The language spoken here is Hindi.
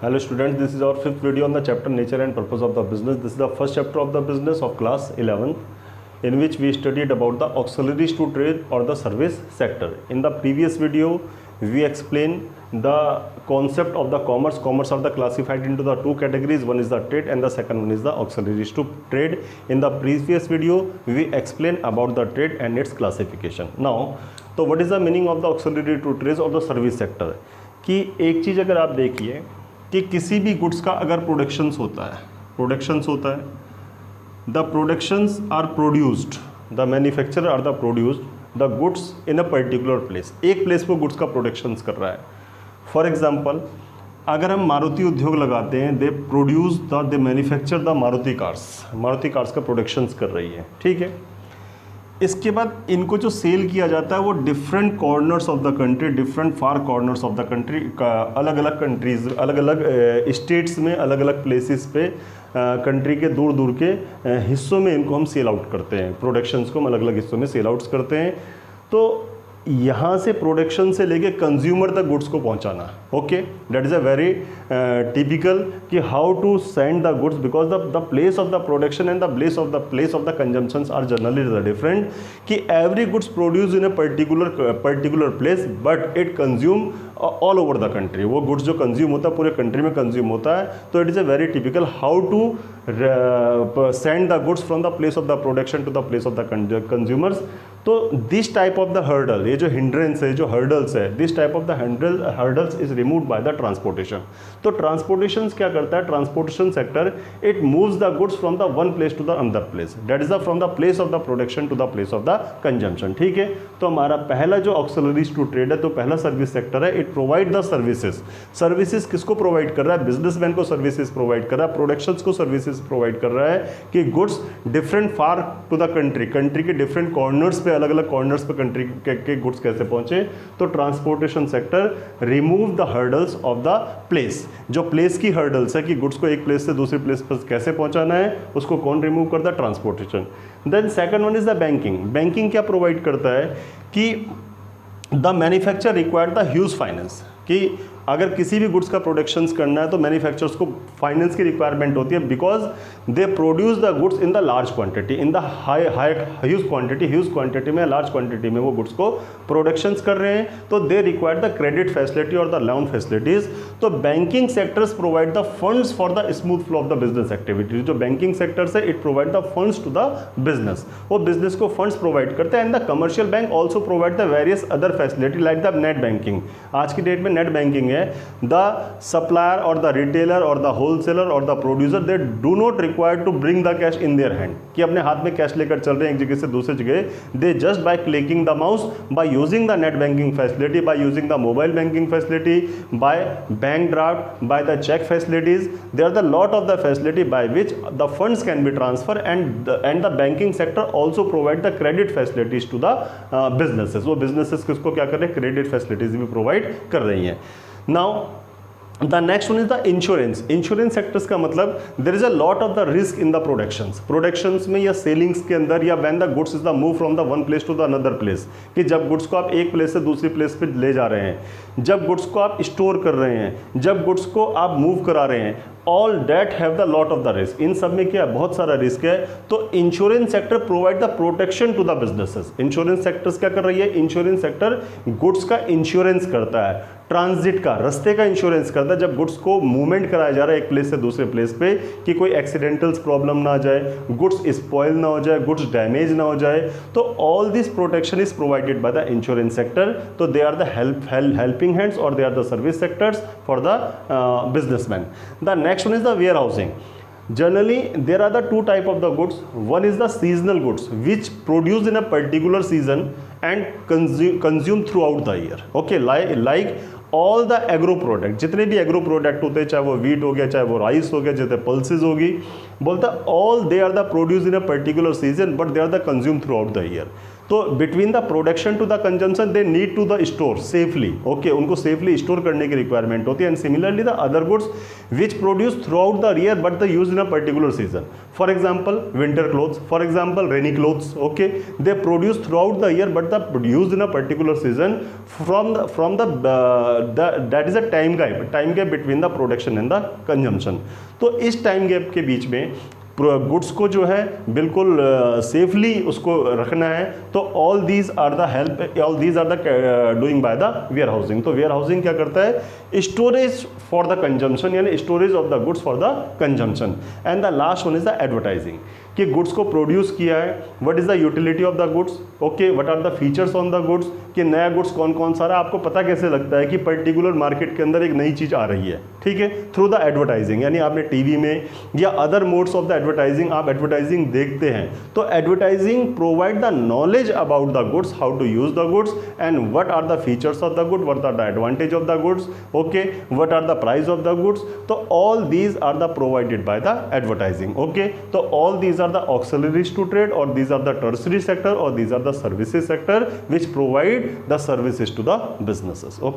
Hello students, this is our fifth video on the chapter Nature and Purpose of the Business. This is the first chapter of the business of class 11, in which we studied about the auxiliaries to trade or the service sector. In the previous video, we explained the concept of the commerce. Commerce are the classified into the two categories. One is the trade and the second one is the auxiliaries to trade. In the previous video, we explained about the trade and its classification. Now, so what is the meaning of the auxiliary to trade or the service sector? कि एक चीज़ अगर आप देखिए कि किसी भी गुड्स का अगर प्रोडक्शंस होता है the productions are produced, the manufacturer are the produced the goods in a particular place. एक प्लेस पर गुड्स का प्रोडक्शंस कर रहा है. फॉर एग्जांपल, अगर हम मारुति उद्योग लगाते हैं, they produce they manufacture the Maruti cars का प्रोडक्शंस कर रही है. ठीक है. इसके बाद इनको जो सेल किया जाता है वो different corners of the country, different far corners of the country, अलग अलग कंट्रीज, अलग अलग स्टेट्स में, अलग अलग प्लेसेस पे, कंट्री के दूर दूर के हिस्सों में इनको हम सेल आउट करते हैं. प्रोडक्शंस को हम अलग अलग हिस्सों में सेल आउट्स करते हैं. तो यहाँ से प्रोडक्शन से लेके कंज्यूमर तक गुड्स को पहुँचाना. Okay, that is a very typical कि how to send the goods, because the place of the production and the place of the consumptions are generally different. कि every goods produce in a particular place but it consume all over the country. वो गुड्स जो कंज्यूम होता है पूरे कंट्री में कंज्यूम होता है. तो it is a very typical how to send the goods from the place of the production to the place of the consumers. तो this type of the hurdle, ये जो हिंड्रेंस है, जो हर्डल्स है, this type of the hurdles is removed by the transportation. तो ट्रांसपोर्टेशन क्या करता है? Transportation sector it moves the goods from the one place to the another place, that is the from the place of the production to the place of the consumption. ठीक है. तो हमारा पहला जो ऑक्सिलरीज टू ट्रेड है, तो पहला सर्विस सेक्टर है, it provide the services. Services किसको प्रोवाइड कर रहा है? बिजनेसमैन को सर्विसेज प्रोवाइड कर रहा है, प्रोडक्शंस को सर्विसेज प्रोवाइड कर रहा है कि goods different far to the country के डिफरेंट कॉर्नर्स पे, अलग अलग कॉर्नर्स पे कंट्री के गुड्स कैसे पहुंचे. तो transportation sector remove the hurdles of the place. जो प्लेस की हर्डल्स है कि गुड्स को एक प्लेस से दूसरी प्लेस पर कैसे पहुंचाना है, उसको कौन रिमूव करता है? Transportation. Then second one is the banking. Banking क्या प्रोवाइड करता है कि the manufacture required the huge finance. कि अगर किसी भी गुड्स का प्रोडक्शंस करना है तो मैन्युफैक्चरर्स को फाइनेंस की रिक्वायरमेंट होती है, because they produce the goods in the large quantity, in the huge quantity में, लार्ज क्वांटिटी में वो गुड्स को प्रोडक्शंस कर रहे हैं. तो they require the credit facility और द लोन फैसिलिटीज. तो banking sectors provide the funds for the smooth flow of the business activities. जो बैंकिंग सेक्टर्स है, it provide the funds to the business. वो बिजनेस को फंड्स प्रोवाइड करते हैं. And the commercial bank also provide the various other facility like the net banking. आज की डेट में नेट बैंकिंग है. द सप्लायर और द रिटेलर और द होलसेलर और the producer, they do not require to bring the cash in their hand. कि अपने हाथ में कैश लेकर चल रहे हैं एक जगह से दूसरी जगह. They just by clicking the mouse, by using the net banking facility, by using the mobile banking facility, by bank draft, by the cheque facilities, there are the lot of the facility by which the funds can be transfer. And the banking sector also provide the credit facilities to the businesses. वो बिजनेसेस किसको क्या कर रहे हैं? क्रेडिट फैसिलिटीज भी प्रोवाइड कर रही हैं. Now, the next one is the insurance. Insurance sectors का मतलब there is a lot of the risk in the productions में या सेलिंग्स के अंदर, या when the goods is the move from the one place to the another place. कि जब गुड्स को आप एक प्लेस से दूसरी प्लेस पे ले जा रहे हैं, जब गुड्स को आप स्टोर कर रहे हैं, जब गुड्स को आप मूव करा रहे हैं, all that have the lot of the risk. इन सब में क्या बहुत सारा रिस्क है. तो insurance sector provide the protection to the businesses. Insurance sectors क्या कर रही है? इंश्योरेंस सेक्टर गुड्स का इंश्योरेंस करता है, ट्रांजिट का, रास्ते का इंश्योरेंस करता है. जब गुड्स को मूवमेंट कराया जा रहा है एक प्लेस से दूसरे प्लेस पे, कि कोई एक्सीडेंटल्स प्रॉब्लम ना आ जाए, गुड्स स्पॉइल ना हो जाए, गुड्स डैमेज ना हो जाए. तो all this protection is provided by the insurance sector. तो they are the helping hands और they are the service sectors for the businessman. The next one is the warehousing. Generally there are the two type of the goods. One is the seasonal goods which produced in a particular season and consumed throughout the year. Okay, like all the agro product, जितने भी एग्रो प्रोडक्ट होते हैं, चाहे वो वीट हो गया, चाहे वो राइस हो गया, जैसे पल्सेज होगी, बोलता all they are the produce in a particular season but they are the consume throughout the year. तो between the production to the consumption they need to the store safely, okay, उनको सेफली स्टोर करने की रिक्वायरमेंट होती है। And similarly the other goods which produce throughout the year but the use in a particular season, for example winter clothes, for example rainy clothes, okay, they produce throughout the year but the use in a particular season from the that is a time gap between the production and the consumption. तो इस टाइम गैप के बीच में गुड्स को जो है बिल्कुल सेफली उसको रखना है। तो all these are the doing by the warehousing. तो वेयर हाउसिंग क्या करता है, स्टोरेज फॉर द कंजम्पशन, यानी storage of the goods for the consumption. And the last one is the advertising, कि गुड्स को प्रोड्यूस किया है, what is the utility of the goods, okay, what are the features on the goods, कि नया गुड्स कौन कौन सा रहा, आपको पता कैसे लगता है कि पर्टिकुलर मार्केट के अंदर एक नई चीज़ आ रही है, ठीक है, थ्रू द एडवर्टाइजिंग। यानी आपने टीवी में या other modes of the advertising आप एडवर्टाइजिंग देखते हैं, तो advertising provide the knowledge about the goods, how to use the goods and what are the features of the good, what are the advantage of the goods, okay, what are the price of the goods. तो all these are the provided by the advertising, okay. तो all these are the auxiliaries to trade, or these are the tertiary sector, or these are the services sector which provide the services to the businesses, okay.